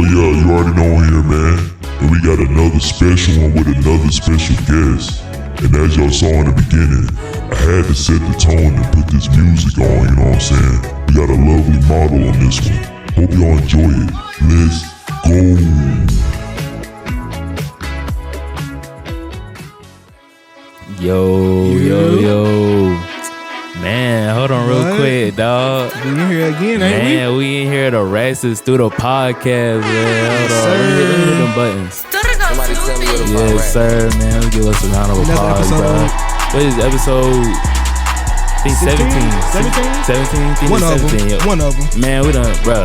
yeah, you already know here, man. And we got another special one with another special guest. And as y'all saw in the beginning, I had to set the tone and put this music on, you know what I'm saying? We got a lovely model on this one. Hope y'all enjoy it. Let's go. Yo. Man, hold on real quick, dog. We in here again, ain't we? Man, we in here at the Raxks Studa podcast, man. Hold on. Let me hit them buttons. Somebody tell me what the Yes, sir, man. Let's give us a round of applause, bro. What is episode? I think 17. 17? One of them. Man, we done, bro.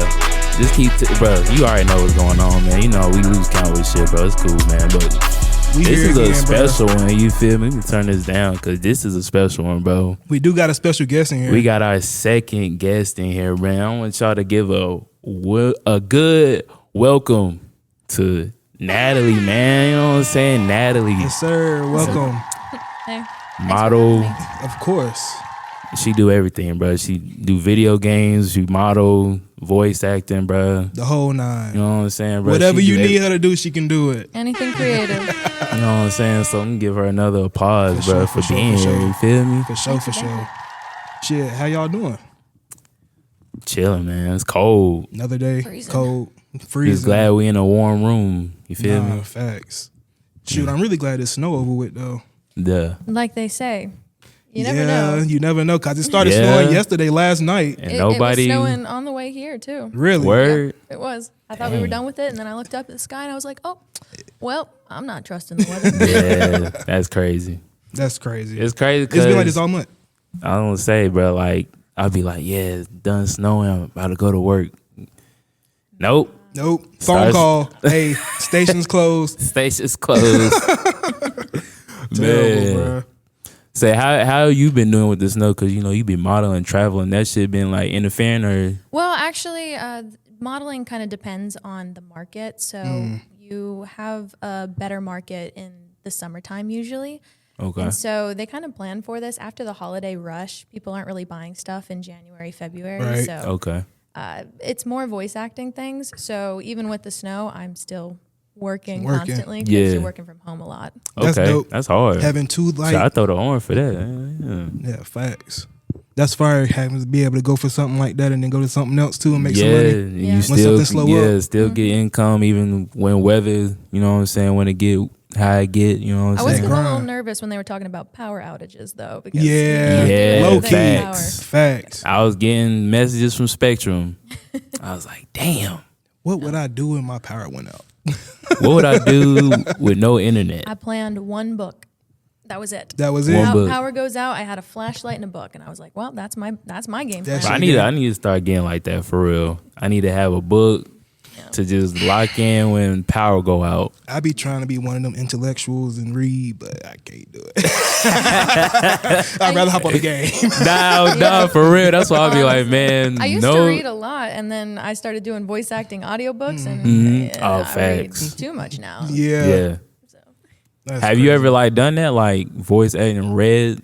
Just keep, bro. You already know what's going on, man. You know we lose count with shit, bro. It's cool, man. But this is a special one. You feel me? We turn this down because this is a special one, bro. We do got a special guest in here. We got our second guest in here, man. I want y'all to give a good welcome to Natalie, man. You know what I'm saying? Natalie. Yes, sir. Welcome. Hey. Model. Of course. She do everything, bro. She do video games. She model, voice acting, bro. The whole nine. You know what I'm saying, bro? Whatever you need her to do, she can do it. Anything creative. You know what I'm saying? So I'm gonna give her another applause, bro, for being here. You feel me? For sure. Shit, how y'all doing? Chilling, man. It's cold. Another day. Freezing. Cold. Freezing. Just glad we in a warm room. You feel me? Facts. Shoot, I'm really glad it's snow over with, though. Yeah. Like they say. You never know. You never know, because it started snowing yesterday, last night. And It was snowing on the way here, too. Really? Word? Yeah, it was. I thought we were done with it, and then I looked up at the sky, and I was like, oh, well, I'm not trusting the weather. Yeah, that's crazy. That's crazy. It's crazy It's because been like this all month. I don't say, bro, like, I'll be like, yeah, it's done snowing. I'm about to go to work. Nope. Phone call. Hey, station's closed. Station's closed. Terrible, bro. Say, how you been doing with the snow? Because, you know, you been modeling, traveling. That shit been, like, interfering or? Well, actually, modeling kind of depends on the market. So you have a better market in the summertime usually. Okay. And so they kind of plan for this. After the holiday rush, people aren't really buying stuff in January, February. Right. So Okay. it's more voice acting things. So even with the snow, I'm still working constantly because Yeah. you're working from home a lot. That's Okay. dope. That's hard. Having two, like, So I throw the horn for that. yeah, facts. That's fire, having to be able to go for something like that and then go to something else too and make some Yeah, money. and Yeah. you When something slow up. still get income even when weather, you know what I'm saying, when it get how it get, you know what I I'm was saying? a little Grind. nervous when they were talking about power outages though. Because Yeah, Yeah, low key. facts. Facts. I was getting messages from Spectrum. I was like, damn, What would I do if my power went out? what would I do with no internet? I planned one book. That was it. That was it. One book. Power goes out. I had a flashlight and a book, and I was like, "Well, that's my game plan." That's I need to start getting like that for real. I need to have a book to just lock in when power go out. I be trying to be one of them intellectuals and read, but I can't do it. I'd rather hop on the game. Nah, for real. That's why I be like, man, I used no. to read a lot, and then I started doing voice acting audiobooks, and Oh, I facts. read too much now. Yeah. That's Have you crazy. ever like done that, like voice acting, read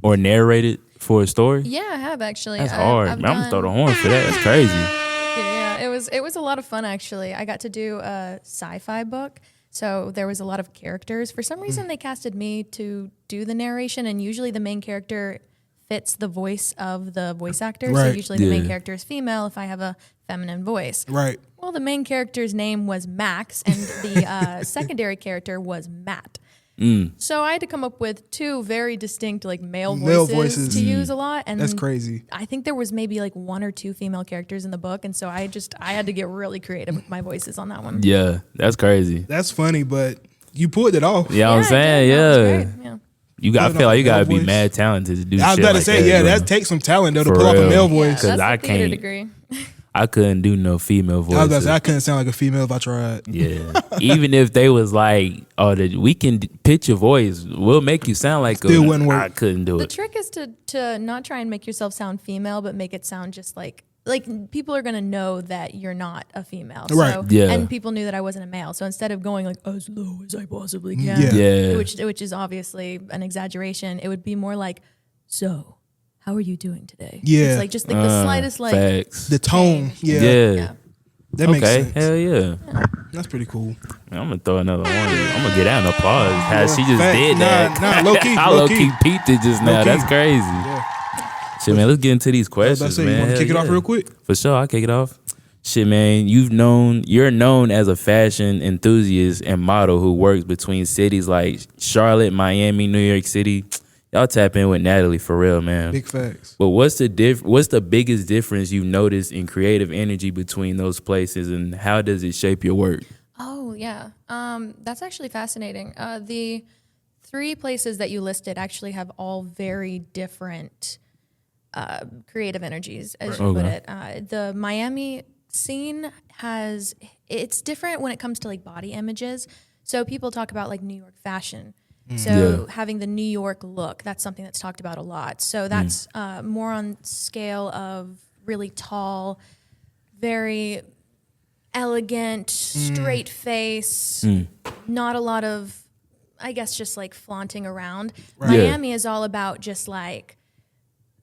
or narrated for a story? Yeah, I have actually. That's hard. I've Man, I'm gonna throw the done- horn for that. That's crazy. Yeah, it was a lot of fun actually. I got to do a sci-fi book, so there was a lot of characters. For some reason, they casted me to do the narration, and usually the main character fits the voice of the voice actor. So Right. usually the main Yeah. character is female if I have a feminine voice. Right. Well, the main character's name was Max, and the secondary character was Matt. So I had to come up with two very distinct like male voices to use a lot, and That's crazy. I think there was maybe like one or two female characters in the book, and so I had to get really creative with my voices on that one. Yeah, that's crazy. That's funny, but you pulled it off. Yeah, I'm I saying, did. That was yeah. great. Yeah. You got, I Putting feel off like a you gotta male be voice. mad talented to do I was shit about to like say, that, yeah, bro. that takes some talent though to For pull off a real. male Yeah, voice. Cause that's I the theater can't- degree. I couldn't do no female I was about to voices. say, I couldn't sound like a female if I tried. Yeah, even if they was like, "Oh, we can pitch your voice. We'll make you sound like Still a," wouldn't work. I couldn't do The it. trick is to not try and make yourself sound female, but make it sound just like people are gonna know that you're not a female. Right. So, Yeah. And people knew that I wasn't a male. So instead of going like as low as I possibly can, Yeah. Yeah. which is obviously an exaggeration, it would be more like, so how are you doing today? Yeah. It's like just like the slightest like Facts. The tone, change. yeah. Yeah. Yeah. That makes Okay, sense. hell yeah. That's pretty cool. Man, I'm gonna throw another one. I'm gonna get out an applause. How she just Fact. did that. Nah, low key, I low low key. key peeped it just now. Low key. That's crazy. Yeah. Shit, man. Let's get into these I was about to questions, say, man. you want to Hell kick it off yeah. real quick? For sure, I'll kick it off. Shit, man. You're known as a fashion enthusiast and model who works between cities like Charlotte, Miami, New York City. Y'all tap in with Natalie for real, man. Big facts. But what's the biggest difference you notice in creative energy between those places, and how does it shape your work? Oh, yeah. That's actually fascinating. The 3 places that you listed actually have all very different creative energies, as you put it. The Miami scene it's different when it comes to like body images. So people talk about like New York fashion. So having the New York look, that's something that's talked about a lot. So that's more on scale of really tall, very elegant, straight face, not a lot of, I guess, just like flaunting around. Right. Miami is all about just like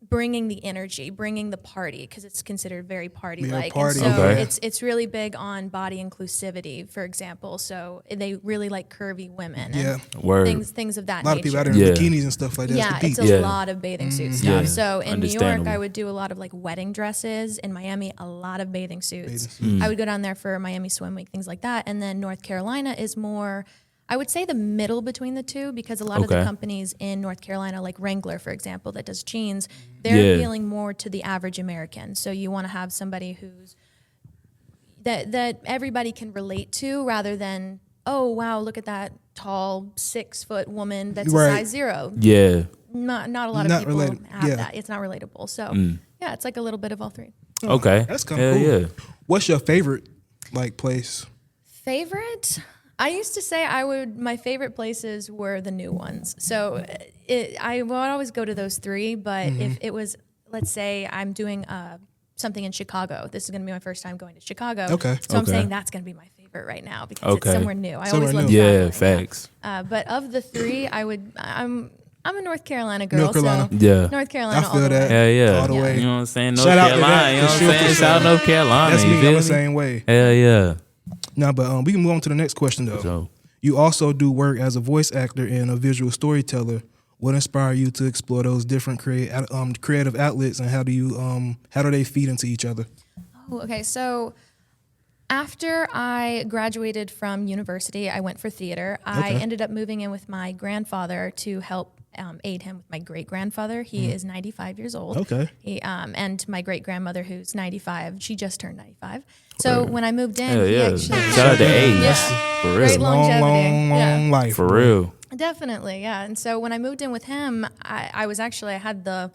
bringing the energy, bringing the party, because it's considered very party-like. Yeah, party. And so Okay. it's really big on body inclusivity, for example. So they really like curvy women Yeah. and Word. things of that A lot nature. of people out there in Yeah. bikinis and stuff like that. Yeah, It's the it's beach. a Yeah. lot of bathing suit stuff. Yeah, So in New York, understandable. I would do a lot of like wedding dresses. In Miami, a lot of bathing suits. Mm. I would go down there for Miami Swim Week, things like that. And then North Carolina is more, I would say, the middle between the two, because a lot of the Okay. companies in North Carolina, like Wrangler, for example, that does jeans, they're Yeah. appealing more to the average American. So you want to have somebody who's that everybody can relate to, rather than, oh wow, look at that tall 6-foot woman that's Right. a size 0. Yeah. Not a lot of Not people related, have yeah. that. It's not relatable. So yeah, it's like a little bit of all 3. Okay. That's kind of Hell cool. yeah. What's your favorite like place? Favorite? I used to say my favorite places were the new ones. So I would always go to those 3, but if it was, let's say I'm doing something in Chicago, this is going to be my first time going to Chicago. Okay. So I'm Okay. saying that's going to be my favorite right now, because Okay. it's somewhere new. I Somewhere always love new. Yeah, traveling. facts. But of the 3, I'm a North Carolina girl. North Carolina. So Yeah. North Carolina I feel all the that. way. Hell yeah. All the way. You know what I'm saying? North Shout out to Carolina. that, You know for what I'm sure, saying? for Shout out sure. North Carolina. That's you me. feel I'm the same way. Hell yeah. No, but we can move on to the next question though. So, You also do work as a voice actor and a visual storyteller. What inspired you to explore those different creative outlets, and how do they feed into each other? Oh, okay. So after I graduated from university, I went for theater. I ended up moving in with my grandfather to help aid him with my great grandfather. He is 95 years old. Okay. And my great grandmother, who's 95, she just turned 95. So when I moved in, hell he yeah. actually Shout out to age. Yeah. For Great real. longevity. Long life. For real. Definitely, yeah. And so when I moved in with him, I had the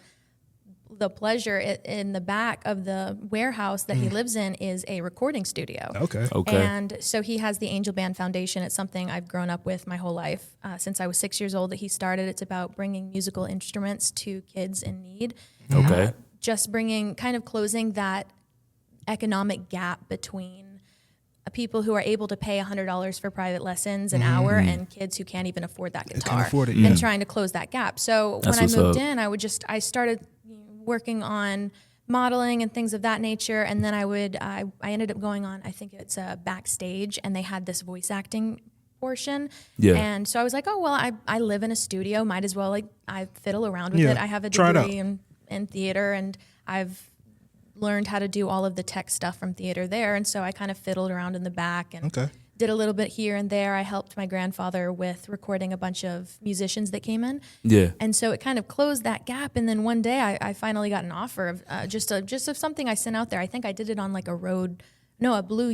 pleasure in the back of the warehouse that he lives in is a recording studio. Okay. Okay. And so he has the Angel Band Foundation. It's something I've grown up with my whole life. Since I was 6 years old that he started. It's about bringing musical instruments to kids in need. Okay. Just closing that economic gap between people who are able to pay $100 for private lessons an hour and kids who can't even afford that guitar. afford it, yeah. And trying to close that gap. So That's when I what's moved up. in, I started working on modeling and things of that nature. And then I ended up going on, I think it's Backstage, and they had this voice acting portion. Yeah. And so I was like, oh, well, I live in a studio. Might as well, I fiddle around with Yeah. it. I have a Try it out. degree in theater, and I've learned how to do all of the tech stuff from theater there. And so I kind of fiddled around in the back and Okay. did a little bit here and there. I helped my grandfather with recording a bunch of musicians that came in. Yeah. And so it kind of closed that gap. And then one day I finally got an offer of just of something I sent out there. I think I did it on like a Blue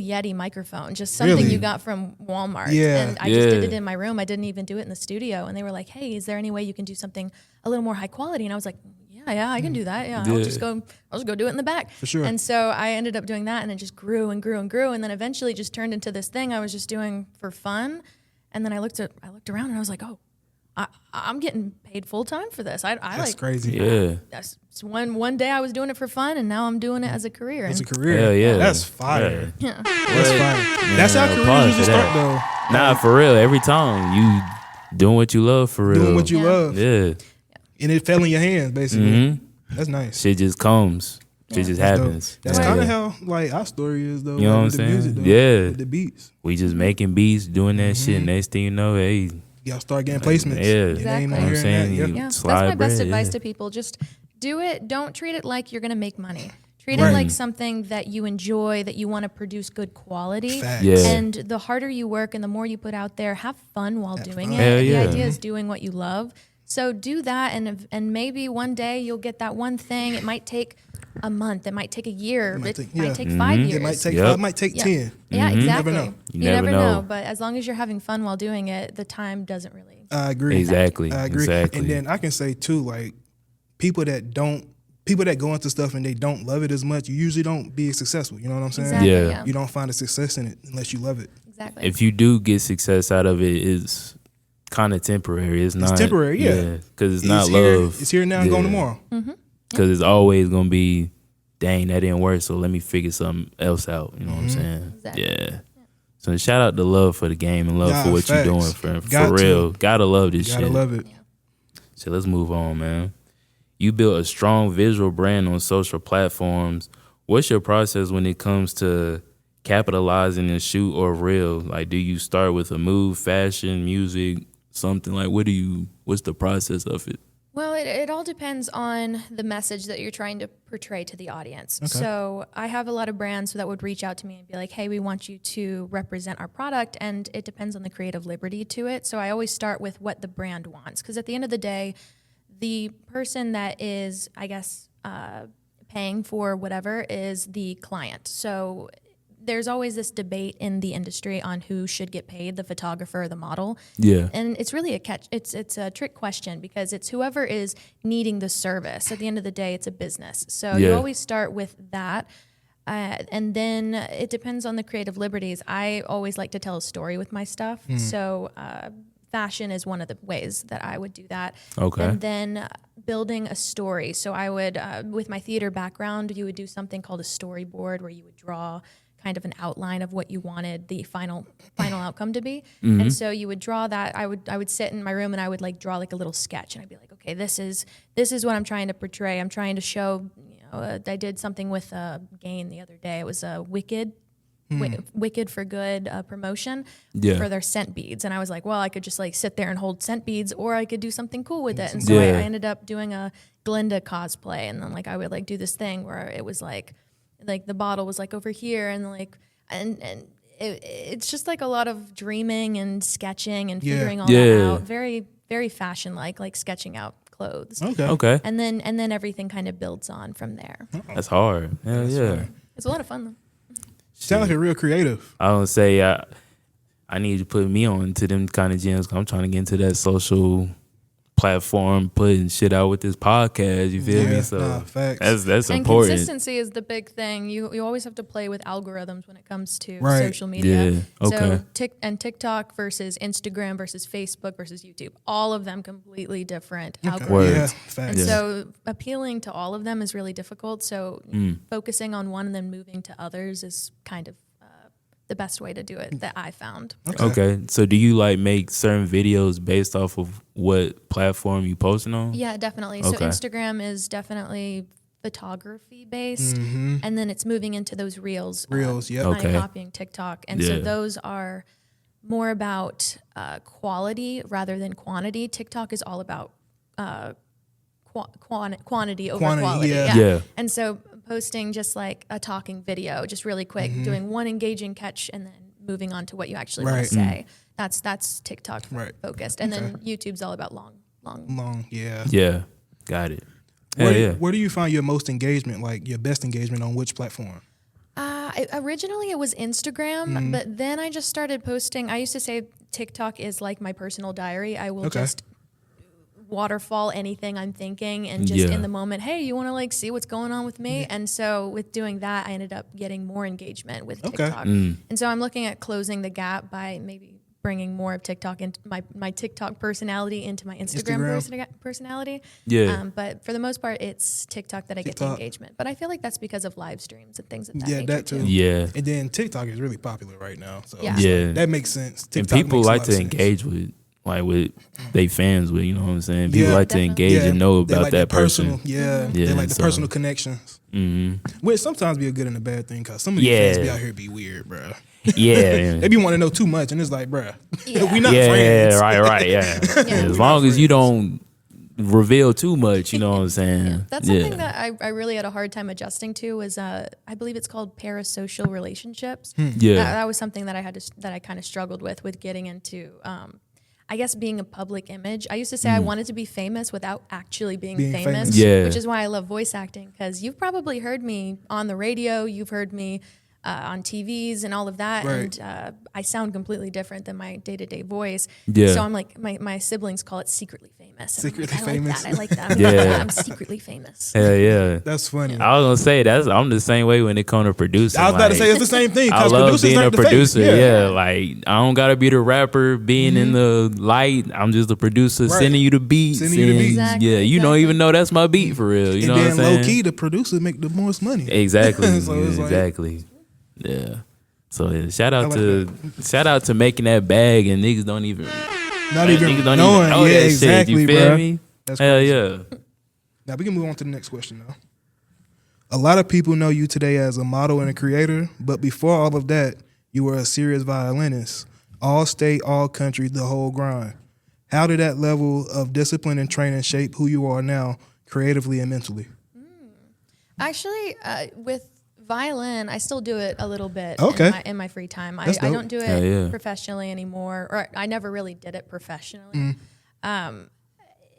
Yeti microphone, just something Really? you got from Walmart. Yeah. And I just did Yeah. it in my room. I didn't even do it in the studio. And they were like, hey, is there any way you can do something a little more high quality? And I was like, yeah, I can do that. Yeah, Yeah. I'll just go do it in the back. For sure. And so I ended up doing that, and it just grew and grew and grew. And then eventually just turned into this thing I was just doing for fun. And then I looked around and I was like, oh, I'm getting paid full time for this. I That's like crazy. Yeah. that's one day I was doing it for fun, and now I'm doing it as a career. It's a And career. Hell yeah. That's fire. yeah. That's fire. That's how careers applause usually for start that. though. Nah, for real. Every time you doing what you love for real. Doing what you Yeah. love. Yeah. And it fell in your hands, basically. That's nice. Shit just comes. It just That's dope. happens. That's Yeah. kind of how like our story is though. You know like, what with I'm the saying? music, though, Yeah. with the beats. We just making beats, doing that shit. Next thing you know, hey, You gotta start getting placements. yeah. It Exactly. ain't no You know what I'm here and saying? that. You- Yeah. Yeah, that's slide my best bread, advice yeah. to people. Just do it. Don't treat it like you're gonna make money. Treat Right. it like something that you enjoy, that you want to produce good quality. Facts. Yeah. And the harder you work and the more you put out there, have fun while doing fun. it. Hell The yeah. idea is doing what you love. So do that, and maybe one day you'll get that one thing. It might take a month. It might take a year. might It take- might yeah. take 5 years. It might take Yep. five, might take Yeah. 10. Yeah, exactly. know. You never never know. know. But as long as you're having fun while doing it, the time doesn't really. I agree. Exactly. I agree. Exactly. And then I can say too, like people that go into stuff and they don't love it as much, you usually don't be successful. You know what I'm saying? Exactly. Yeah. Yeah. You don't find a success in it unless you love it. Exactly. If you do get success out of it, it's kind of temporary. It's not temporary, yeah. because it's not here, love. It's here now and gone tomorrow. Because it's always gonna be, dang, that didn't work. So let me figure something else out. You know what I'm saying? Exactly. Yeah. So shout out to love for the game and love Nah, for what facts. you're doing for Got to. real. Gotta love this Gotta shit. love it. So let's move on, man. You built a strong visual brand on social platforms. What's your process when it comes to capitalizing in shoot or reel? Like, do you start with a move, fashion, music, something? Like, what's the process of it? Well, it all depends on the message that you're trying to portray to the audience. So I have a lot of brands that would reach out to me and be like, hey, we want you to represent our product. And it depends on the creative liberty to it. So I always start with what the brand wants. Because at the end of the day, the person that is, I guess, paying for whatever is the client. So there's always this debate in the industry on who should get paid, the photographer or the model. Yeah. And it's really it's a trick question because it's whoever is needing the service. At the end of the day, it's a business. So you Yeah. always start with that. And then it depends on the creative liberties. I always like to tell a story with my stuff. So fashion is one of the ways that I would do that. Okay. And then building a story. So I would, with my theater background, you would do something called a storyboard where you would draw kind of an outline of what you wanted the final outcome to be. And so you would draw that. I would sit in my room and I would like draw like a little sketch and I'd be like, okay, this is what I'm trying to portray. I'm trying to show, I did something with Gain the other day. It was a Wicked for Good promotion for their scent beads. And I was like, well, I could just like sit there and hold scent beads or I could do something cool with it. And so I ended up doing a Glinda cosplay. And then like I would like do this thing where it was like the bottle was like over here and like, and it's just like a lot of dreaming and sketching and figuring all that out. Very, very fashion like sketching out clothes. Okay. And then everything kind of builds on from there. That's hard. Hell yeah. It's a lot of fun though. Sound like you're real creative. I don't say I need to put me on to them kind of gyms. 'Cause I'm trying to get into that social platform, putting shit out with this podcast. You feel me? So facts. that's And important. consistency is the big thing. You always have to play with algorithms when it comes to Right. social media. Yeah, okay. So TikTok versus Instagram versus Facebook versus YouTube, all of them completely different algorithms. Word. Yeah, And facts. so appealing to all of them is really difficult. So focusing on one and then moving to others is kind of the best way to do it that I found. Okay. So do you like make certain videos based off of what platform you posting on? Yeah, definitely. Okay. So Instagram is definitely photography based, and then it's moving into those reels. Reels, yep. Kind Okay. of copying TikTok, and so Yeah. those are more about quality rather than quantity. TikTok is all about quantity over Quantity, quality. Yeah. And so posting just like a talking video, just really quick, doing one engaging catch, and then moving on to what you actually want Right. to say. That's TikTok Right. focused, and then YouTube's all about long. Long, yeah. Yeah. Got it. Hell yeah. Where do you find your most engagement, like your best engagement on which platform? Originally it was Instagram, but then I just started posting. I used to say TikTok is like my personal diary. I will just waterfall anything I'm thinking and just in the moment, hey, you want to like see what's going on with me? And so with doing that, I ended up getting more engagement with TikTok. And so I'm looking at closing the gap by maybe bringing more of TikTok into my TikTok personality into my Instagram. Personality. Yeah. But for the most part, it's TikTok that I get the TikTok. engagement. But I feel like that's because of live streams and things of that Yeah, nature that too. Yeah. And then TikTok is really popular right now. So Yeah. Yeah. that makes sense. And TikTok people makes a like lot to of sense. engage with like with they fans with, you know what I'm saying? People Yeah. like to Definitely. engage and know They about like that personal, person. they Yeah, like the so- personal connections. Mm-hmm. Which sometimes be a good and a bad thing, cause some of these Yeah. fans be out here be weird, bro. Yeah. They be wanting to know too much, and it's like, bro, Yeah. we not yeah, friends. right, yeah. As long as you don't reveal too much, you know what I'm saying? That's something that I really had a hard time adjusting to was I believe it's called parasocial relationships. Yeah. That was something that I kind of struggled with getting into. I guess being a public image. I used to say I wanted to be famous without actually being famous. Yeah. Which is why I love voice acting, because you've probably heard me on the radio, you've heard me on TVs and all of that, Right. and I sound completely different than my day-to-day voice. Yeah. So I'm like, my siblings call it secretly famous. And I'm like, Secretly famous. I like that. Yeah. I'm secretly famous. Hell yeah. That's funny. I was gonna say I'm the same way when it comes to producing. I was about to like, say it's the same thing. I 'Cause love producers being a like the face. producer. Yeah. Yeah, like I don't gotta be the rapper being in the light. I'm just the producer Right. sending you the beats. Sending you the beats. Exactly, Yeah, you don't exactly. even know that's my beat for real. You And know what then I'm saying? low key, the producers make the most money. Exactly. So it's like- exactly. Yeah. So yeah, shout out like to making that bag and niggas don't even Not even niggas don't knowing. even know Yeah, that exactly, shit. You feel bro. me? That's Hell crazy. yeah. Now we can move on to the next question now. A lot of people know you today as a model and a creator, but before all of that, you were a serious violinist. All state, all country, the whole grind. How did that level of discipline and training shape who you are now, creatively and mentally? Actually, with violin, I still do it a little bit Okay. in my free time. I That's dope. don't do it Hell yeah. professionally anymore, or I never really did it professionally.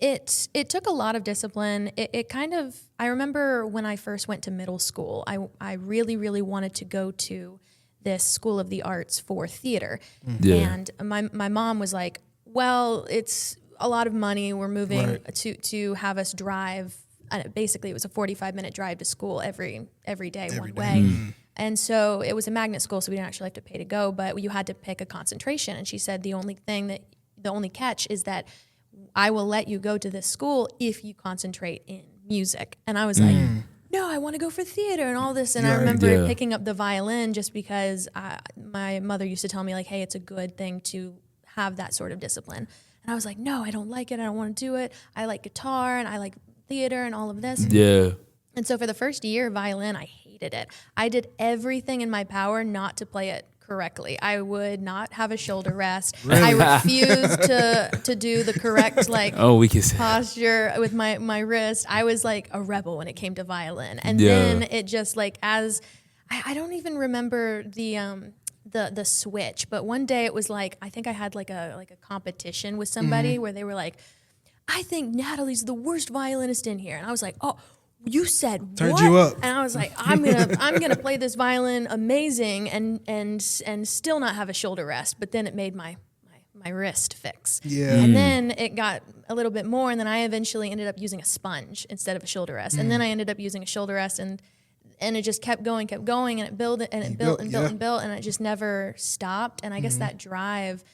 It took a lot of discipline. It kind of, I remember when I first went to middle school, I really, really wanted to go to this school of the arts for theater. Yeah. And my mom was like, well, it's a lot of money. We're moving Right. to have us drive. Basically, it was a 45-minute drive to school every day, one way. And so it was a magnet school, so we didn't actually have to pay to go, but you had to pick a concentration. And she said the only catch is that I will let you go to this school if you concentrate in music. And I was like, no, I want to go for theater and all this. And I Right. remember Yeah. picking up the violin just because my mother used to tell me, like, hey, it's a good thing to have that sort of discipline. And I was like, no, I don't like it. I don't want to do it. I like guitar and I like theater and all of this. Yeah. And so for the first year, violin, I hated it. I did everything in my power not to play it correctly. I would not have a shoulder rest. I refused to do the correct We can say posture with my wrist. I was like a rebel when it came to violin. And Yeah. then it just like I don't even remember the switch, but one day it was like I think I had like a competition with somebody where they were like, I think Natalie's the worst violinist in here. And I was like, oh, you said Turned what? you up. And I was like, I'm gonna play this violin amazing and still not have a shoulder rest. But then it made my wrist fix. Yeah. And then it got a little bit more, and then I eventually ended up using a sponge instead of a shoulder rest. And then I ended up using a shoulder rest, and it just kept going, and it built and it built and built and built, and it just never stopped. And I guess that drive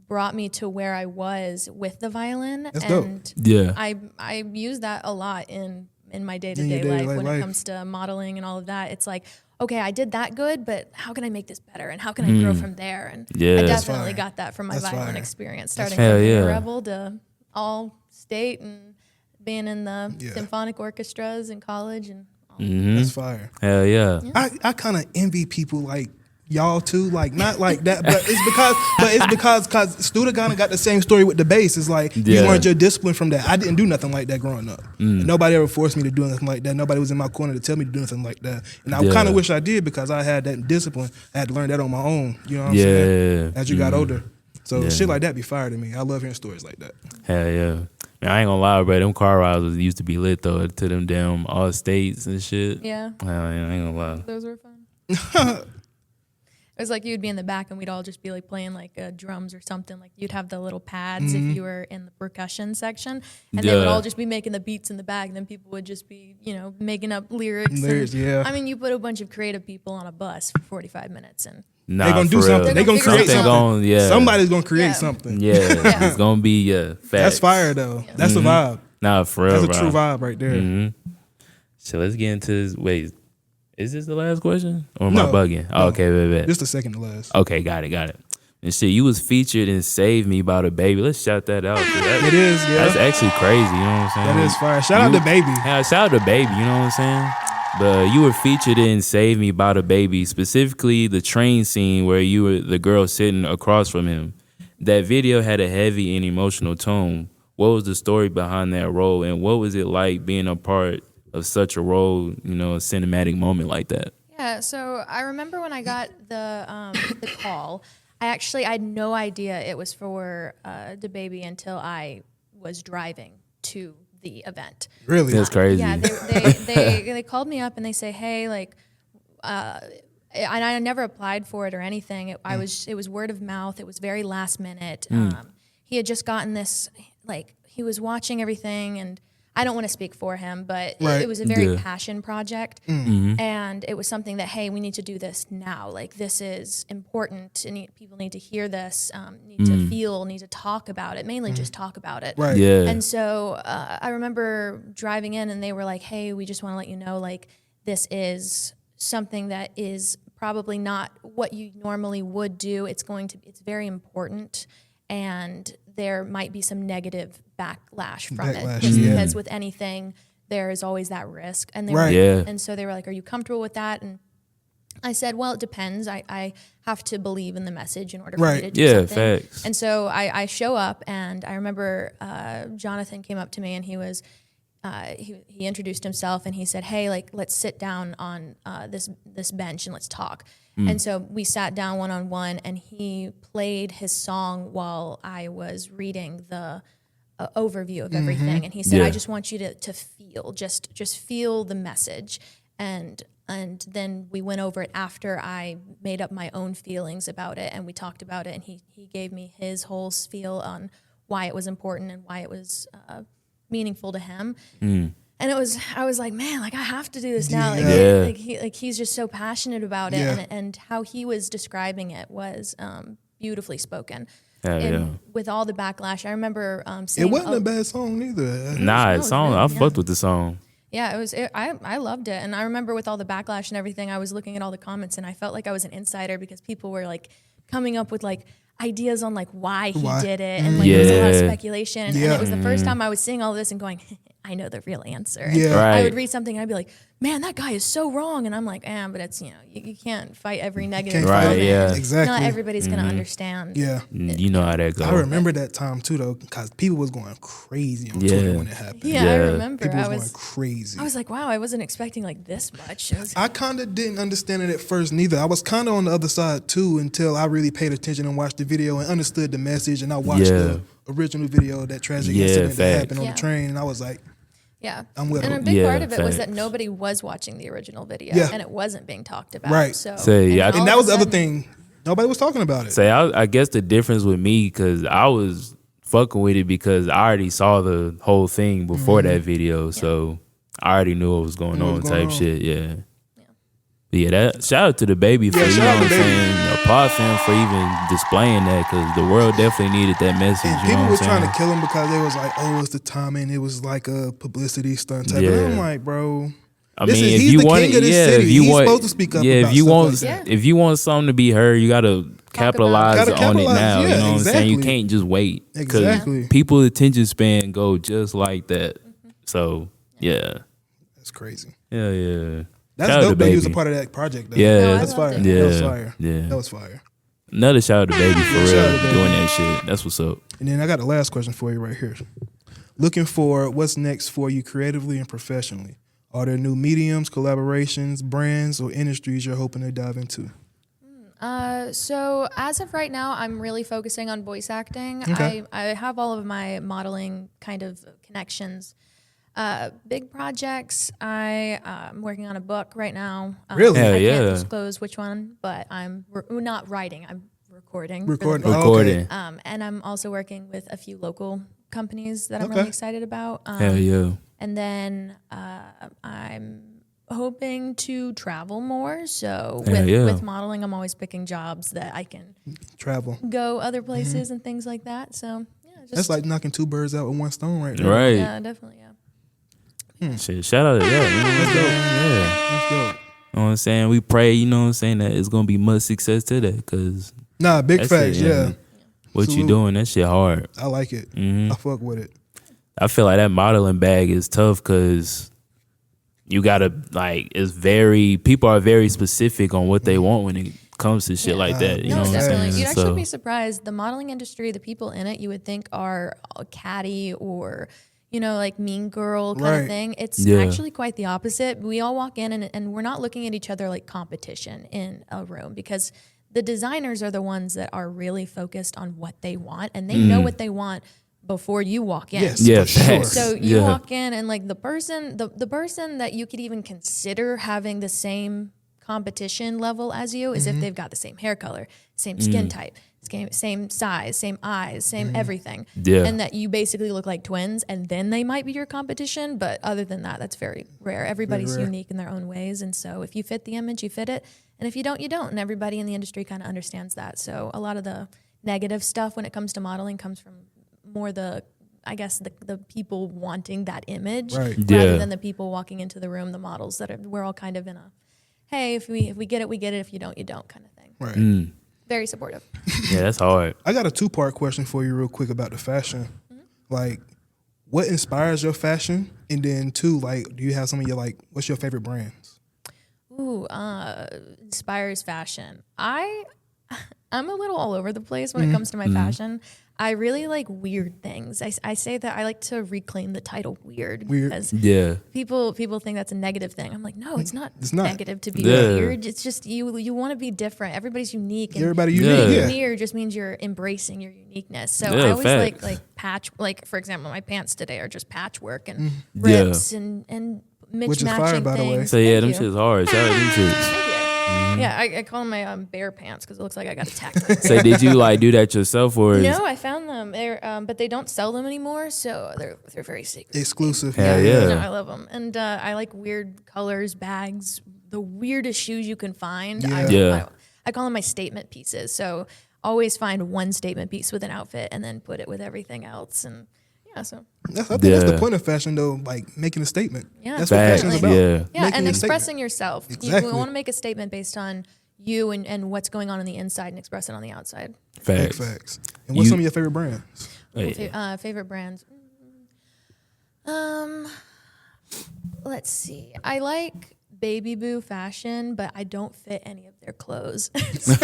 brought me to where I was with the violin. That's dope. And Yeah. I use that a lot in my In day-to-day your life day-to-day when life. it comes to modeling and all of that. It's like, okay, I did that good, but how can I make this better? And how can I grow from there? And Yeah. I That's definitely fire. got that from my That's violin fire. experience, starting Hell from being yeah. a rebel to all state and being in the Yeah. symphonic orchestras in college and all. That's fire. Hell yeah. I kind of envy people like y'all too, like not like that, but it's because Studa kind of got the same story with the bass. It's like you Yeah. learned your discipline from that. I didn't do nothing like that growing up. Nobody ever forced me to do anything like that. Nobody was in my corner to tell me to do anything like that. And I Yeah. kind of wish I did because I had that discipline. I had to learn that on my own. You know what I'm Yeah. saying? As you got older. So Yeah. shit like that be fire to me. I love hearing stories like that. Hell yeah. Man, I ain't gonna lie, bro. Them car rides used to be lit though to them damn all states and shit. Yeah, Hell yeah, I ain't gonna lie. those were fun. It was like you would be in the back and we'd all just be like playing like drums or something. Like you'd have the little pads if you were in the percussion section, and they would Yeah. all just be making the beats in the back. And then people would just be, making up lyrics. Lyrics, and, yeah. I mean, you put a bunch of creative people on a bus for 45 minutes, and Nah, They gonna do for real. something. They gonna figure create something something. Gonna, yeah. Somebody's gonna create Yeah. something. Yeah, it's gonna be facts. That's fire though. That's a vibe. Nah, for real, That's a bro. true vibe right there. So let's get into this. Wait, is this the last question or am No. I bugging? No. Okay, wait. Just the second to last. Okay, got it. and shit. You was featured in "Save Me" by DaBaby. Let's shout that out. It is, yeah. That's actually crazy. You know what I'm saying? That is fire. Shout out to Baby. Yeah, shout out to Baby. You know what I'm saying? But you were featured in "Save Me" by DaBaby, specifically the train scene where you were the girl sitting across from him. That video had a heavy and emotional tone. What was the story behind that role, and what was it like being a part of such a role, you know, a cinematic moment like that? Yeah, so I remember when I got the call, I had no idea it was for DaBaby until I was driving to the event. Really? That's crazy. Yeah, they called me up and they say, hey, like, and I never applied for it or anything. It was word of mouth. It was very last minute. He had just gotten this, like, he was watching everything, and I don't want to speak for him, but it was a very passion project. And it was something that, hey, we need to do this now. Like, this is important, and people need to hear this, need to feel, need to talk about it, mainly just talk about it. Right. Yeah. And so I remember driving in, and they were like, hey, we just want to let you know, like, this is something that is probably not what you normally would do. It's very important, and there might be some negative backlash from it. Just because with anything, there is always that risk. And and so they were like, are you comfortable with that? And I said, well, it depends. I have to believe in the message in order for me to do something. Facts. And so I show up, and I remember Jonathan came up to me, and he was he introduced himself, and he said, hey, like, let's sit down on this bench and let's talk. And so we sat down one-on-one, and he played his song while I was reading the overview of everything. And he said, I just want you to feel, just feel the message. And then we went over it after I made up my own feelings about it, and we talked about it, and he gave me his whole spiel on why it was important and why it was meaningful to him. And I was like, man, like, I have to do this now. Like, he's just so passionate about it, and how he was describing it was beautifully spoken. With all the backlash, I remember saying, it wasn't a bad song either. I fucked with the song. Yeah, I loved it, and I remember with all the backlash and everything, I was looking at all the comments, and I felt like I was an insider because people were like coming up with like ideas on like why he did it, and like there was a lot of speculation, and it was the first time I was seeing all this and going, I know the real answer. And I would read something and I'd be like, man, that guy is so wrong, and I'm like, but it's, you can't fight every negative comment. Exactly. Not everybody's gonna understand. You know how that goes. I remember that time too, though, because people was going crazy on Twitter when it happened. I remember. People was going crazy. I was like, wow, I wasn't expecting like this much. I kind of didn't understand it at first neither. I was kind of on the other side too until I really paid attention and watched the video and understood the message, and I watched the original video of that tragic incident that happened on the train, and I was like, I'm with and him. a big part of it was that nobody was watching the original video, and it wasn't being talked about. Right. So, and that was the other thing. Nobody was talking about it. I guess the difference with me, because I was fucking with it because I already saw the whole thing before that video, so I already knew what was going on type shit. That shout out to DaBaby for, you know what I'm saying, applaud for him for even displaying that, because the world definitely needed that message. And people were trying to kill him because they was like, oh, it's the timing. It was like a publicity stunt type. And I'm like, bro, he's the king of this city. He's supposed to speak up about stuff like that. If you want something to be heard, you got to capitalize on it now. You know what I'm saying? You can't just wait. Exactly. People's attention span go just like that. So, That's crazy. Yeah. That's dope that he was a part of that project, though. That's fire. Yeah. That was fire. Yeah. That was fire. Another shout out to DaBaby for real, doing that shit. That's what's up. And then I got the last question for you right here. Looking for what's next for you creatively and professionally. Are there new mediums, collaborations, brands, or industries you're hoping to dive into? So as of right now, I'm really focusing on voice acting. Okay. I have all of my modeling kind of connections. Big projects. I'm working on a book right now. Really? I can't disclose which one, but I'm not writing. I'm recording. Recording. And I'm also working with a few local companies that I'm really excited about. And then I'm hoping to travel more. So with modeling, I'm always picking jobs that I can go other places and things like that. So that's like knocking two birds out with one stone right now. Right. Yeah, definitely. Shit, shout out to that. That's dope. You know what I'm saying? We pray, you know what I'm saying, that it's gonna be much success to that, because Nah, big facts, yeah. what Salute. you doing, that shit hard. I like it. Mm-hmm. I fuck with it. I feel like that modeling bag is tough because you gotta, like, people are very specific on what they want when it comes to shit like that. You know what I'm definitely. saying? You'd actually be surprised. The modeling industry, the people in it, you would think are catty or, you know, like mean girl kind of thing. It's actually quite the opposite. We all walk in and we're not looking at each other like competition in a room, because the designers are the ones that are really focused on what they want, and they know what they want before you walk in. Yes, Yeah, for sure. facts. So you walk in and like the person that you could even consider having the same competition level as you is if they've got the same hair color, same skin type, same size, same eyes, same everything. Yeah. And that you basically look like twins, and then they might be your competition. But other than that, that's very rare. Everybody's unique in their own ways. And so if you fit the image, you fit it. And if you don't, you don't. And everybody in the industry kind of understands that. So a lot of the negative stuff when it comes to modeling comes from more the people wanting that image rather than the people walking into the room, the models we're all kind of in a, hey, if we get it, we get it. If you don't, you don't kind of thing. Right. Very supportive. Yeah, that's hard. I got a 2-part question for you real quick about the fashion. Like, what inspires your fashion? And then 2, like, do you have some of your, like, what's your favorite brands? Ooh, inspires fashion. I'm a little all over the place when it comes to my fashion. I really like weird things. I say that I like to reclaim the title weird. Because people think that's a negative thing. I'm like, no, it's not negative to be weird. It's just you want to be different. Everybody's unique. And Everybody unique. being weird just means you're embracing your uniqueness. So I always like patch, like for example, my pants today are just patchwork and rips and Which is fire, matching by the way. things. So yeah, them Thank you. shit's hard. Shout out them shits. Thank you. Yeah, I call them my bear pants because it looks like I got attacked. So did you like do that yourself, or No, I found them. They're, but they don't sell them anymore, so they're very secret. Exclusive. Hell yeah. No, I love them, and I like weird colors, bags, the weirdest shoes you can find. I call them my statement pieces. So always find one statement piece with an outfit, and then put it with everything else, and yeah, so. I think that's the point of fashion, though, like making a statement. Yeah, that's what fashion's about. Yeah. Yeah, Making and a expressing statement. yourself. Exactly. You want to make a statement based on you and what's going on the inside, and express it on the outside. Big facts. And what's some of your favorite brands? Favorite brands. Let's see. I like Baby Boo fashion, but I don't fit any of their clothes. So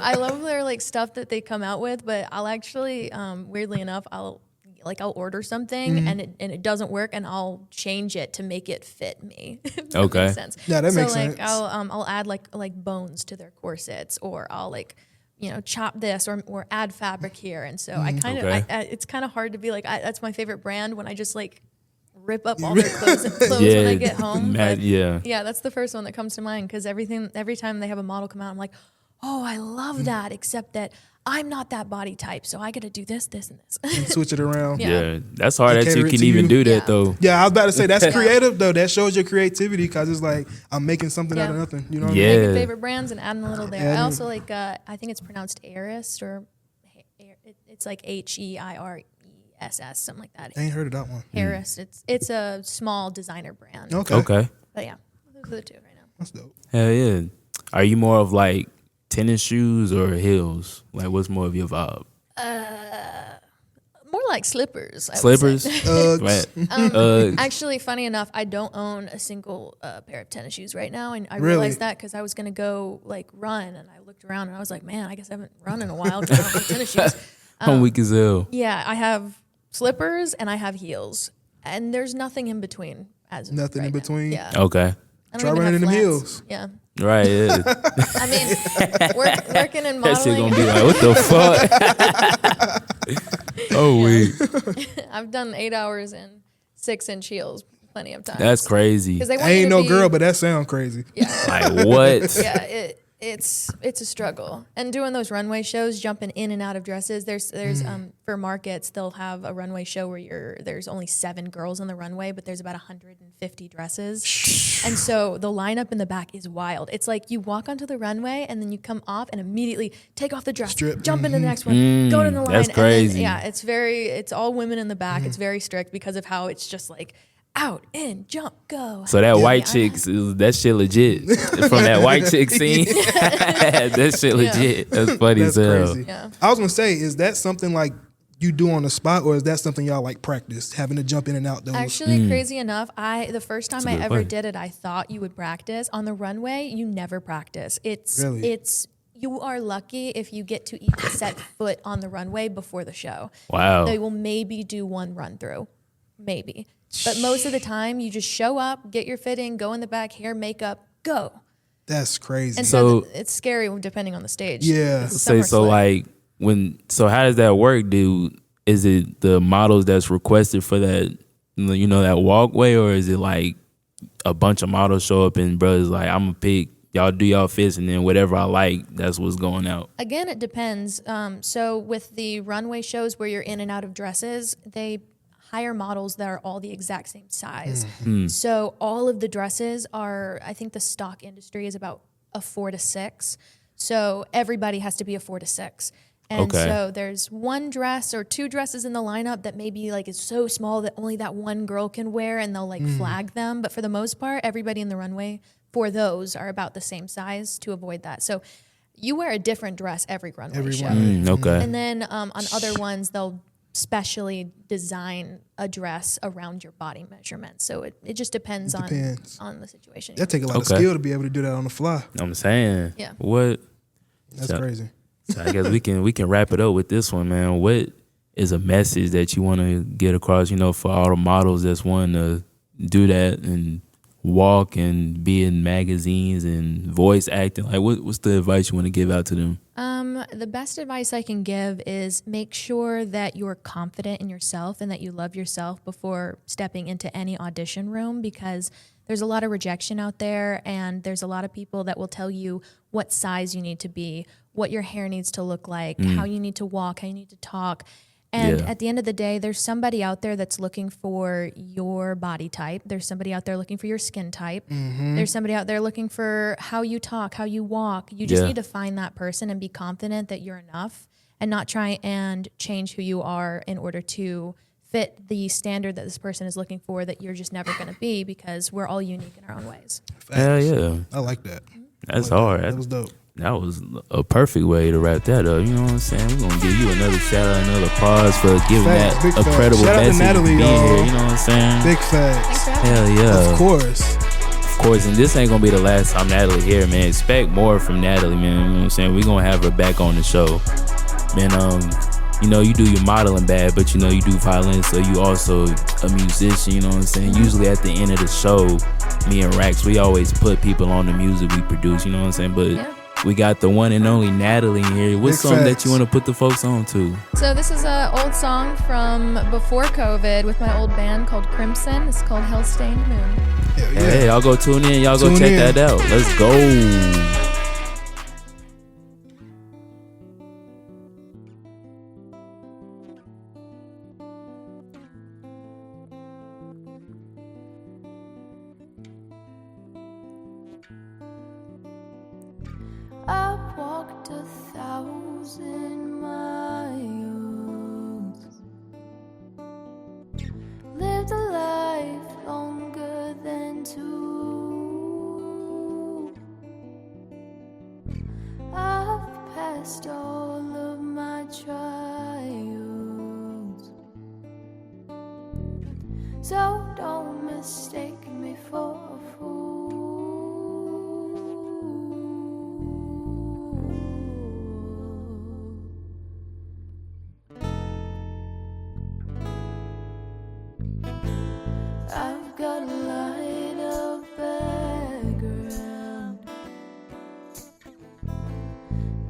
I love their like stuff that they come out with, but I'll actually, weirdly enough, I'll order something and it doesn't work, and I'll change it to make it fit me. If that makes sense. Yeah, that makes sense. sense. I'll add like bones to their corsets, or I'll like, chop this or add fabric here. And so I kind of, it's kind of hard to be like, that's my favorite brand when I just like rip up all their clothes when I get home. But yeah, that's the first one that comes to mind, because every time they have a model come out, I'm like, oh, I love that, except that I'm not that body type, so I got to do this, this, and this. And switch it around. Yeah, that's hard that cater you it can to even you. do that though. Yeah, I was about to say that's creative though. That shows your creativity, because it's like I'm making something out of nothing. You know what I mean? Yeah. Making favorite brands and adding a little there. I also like, I think it's pronounced Heiress, or it's like HEIRESS, something like that. I ain't heard of that one. Heiress. It's a small designer brand. Okay. But yeah, those are the two right now. That's dope. Hell yeah. Are you more of like tennis shoes or heels? Like, what's more of your vibe? More like slippers. I would Slippers? say. Right. Actually, funny enough, I don't own a single pair of tennis shoes right now, and I Really? realized that because I was gonna go like run, and I looked around and I was like, man, I guess I haven't run in a while because I don't have tennis shoes. I'm weak as hell. Yeah, I have slippers and I have heels, and there's nothing in between. Nothing in now. between? Yeah. Okay. I don't Try even running have in them flats. heels. Yeah. Right, yeah. I mean, working in That shit modeling, gonna be like, what the fuck? Oh, wait. I've done 8 hours in 6-inch heels plenty of times. That's crazy. Because they I want you ain't to no be- girl, but that sound crazy. Yeah. Like, what? Yeah, it's a struggle. And doing those runway shows, jumping in and out of dresses. There's for markets, they'll have a runway show where there's only 7 girls on the runway, but there's about 150 dresses. And so the lineup in the back is wild. It's like you walk onto the runway and then you come off and immediately take off the dress, Strip. jump into the next one, go to the line. That's and then, crazy. yeah, it's all women in the back. It's very strict because of how it's just like out, in, jump, go. So that white chick, that shit legit. From that white chick scene, that shit legit. That's funny That's as hell. crazy. Yeah. I was gonna say, is that something like you do on the spot, or is that something y'all like practice, having to jump in and out those? Actually, crazy enough, the first time a I good ever point. did it, I thought you would practice. On the runway, you never practice. Really? You are lucky if you get to even set foot on the runway before the show. Wow. They will maybe do one run through, maybe. But most of the time, you just show up, get your fitting, go in the back, hair, makeup, go. That's crazy. And So- so it's scary depending on the stage. Yeah. It's Say summer so slick. like so how does that work, dude? Is it the models that's requested for that, you know, that walkway, or is it like a bunch of models show up and brothers like, I'm gonna pick, y'all do y'all fits, and then whatever I like, that's what's going out? Again, it depends. So with the runway shows where you're in and out of dresses, they hire models that are all the exact same size. So all of the dresses are, I think the stock industry is about a 4 to 6. So everybody has to be a 4 to 6. And Okay. so there's one dress or two dresses in the lineup that maybe like is so small that only that one girl can wear, and they'll like flag them. But for the most part, everybody in the runway for those are about the same size to avoid that. So you wear a different dress every runway show. Okay. And then on other ones, they'll specially design a dress around your body measurement. So it just depends, depends. on the situation. That take a lot of Okay. skill to be able to do that on the fly. I'm saying. Yeah. What? That's So- crazy. So I guess we can wrap it up with this one, man. What is a message that you want to get across, you know, for all the models that's wanting to do that and walk and be in magazines and voice acting? Like, what's the advice you want to give out to them? The best advice I can give is make sure that you're confident in yourself and that you love yourself before stepping into any audition room, because there's a lot of rejection out there, and there's a lot of people that will tell you what size you need to be, what your hair needs to look like, how you need to walk, how you need to talk. And Yeah. at the end of the day, there's somebody out there that's looking for your body type. There's somebody out there looking for your skin type. There's somebody out there looking for how you talk, how you walk. You just Yeah. need to find that person and be confident that you're enough, and not try and change who you are in order to fit the standard that this person is looking for that you're just never going to be, because we're all unique in our own ways. Hell yeah. I like that. That's I like hard. That was dope. That was a perfect way to wrap that up. You know what I'm saying? We're going to give you another shout out, another applause for giving Facts, that big facts. incredible Shout out to message Natalie, being y'all. here. You know what I'm saying? Big Thanks facts. for having me. Hell yeah. Of course. Of course, and this ain't gonna be the last time Natalie here, man. Expect more from Natalie, man. You know what I'm saying? We're gonna have her back on the show. Man, you know, you do your modeling bad, but you know, you do violin, so you also a musician, you know what I'm saying? Usually at the end of the show, me and Raxks, we always put people on the music we produce, you know what I'm saying? But Yeah. we got the one and only Natalie in here. What's Big something facts. that you wanna put the folks on to? So this is an old song from before COVID with my old band called Crimson. It's called Hellstained Moon. Hell yeah. Hey, y'all go tune in, y'all go Tune check in. that out. Let's go. I've walked 1,000 miles, lived a life longer than 2. I've passed all of my trials, so don't mistake me for a fool. I've got a light of background,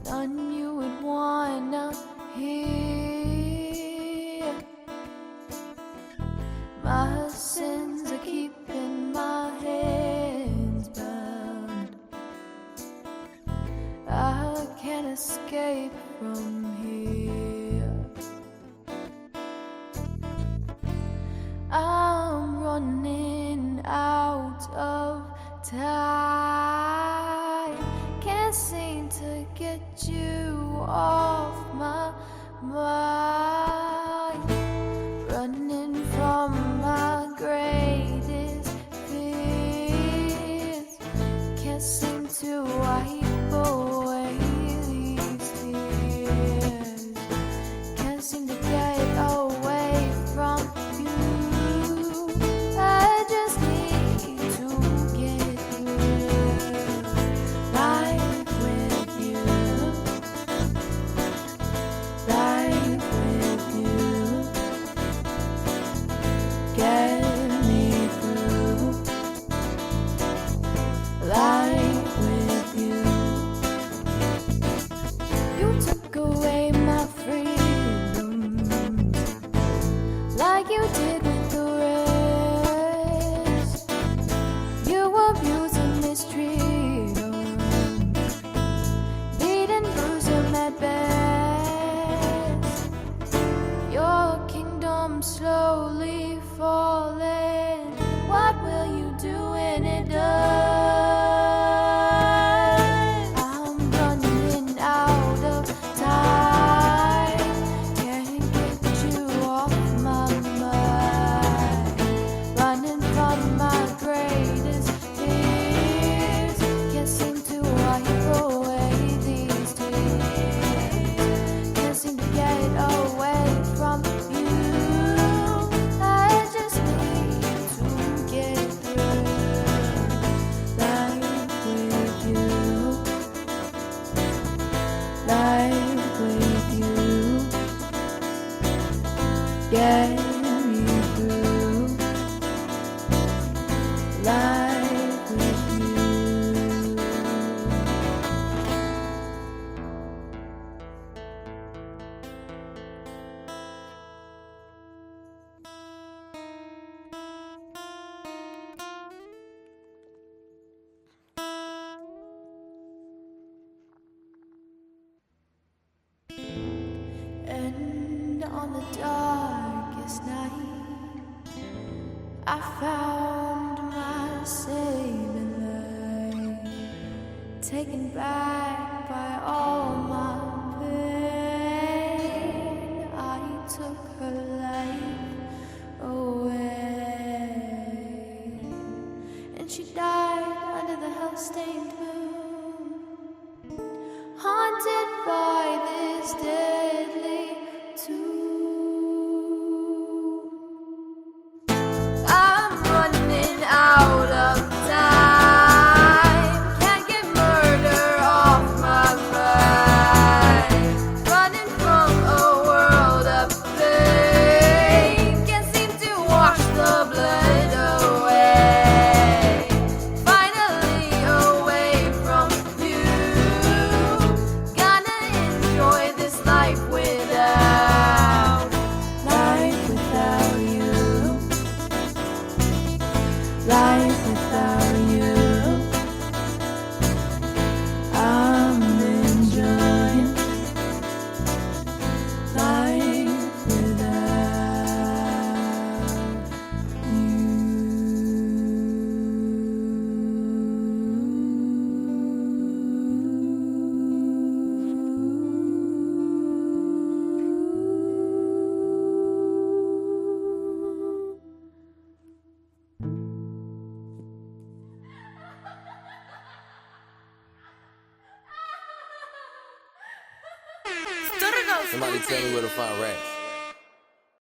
none you would wanna hear. My sins are keeping my hands bound. I can't escape from here. I'm running out of time. Can't seem to get you off my mind. Running from my great life with you. And on the darkest night, I found my saving light, taken back by all my pain. I took her life away, and she died under the hell-stained moon, haunted by this deadly tune. I'm running out of time, can't get murder off my mind, running from a world of pain, can't seem to wash the blood away, finally away from you, gonna enjoy this life without you, life without you. I'm enjoying life without you. Somebody tell me where to find Raxks.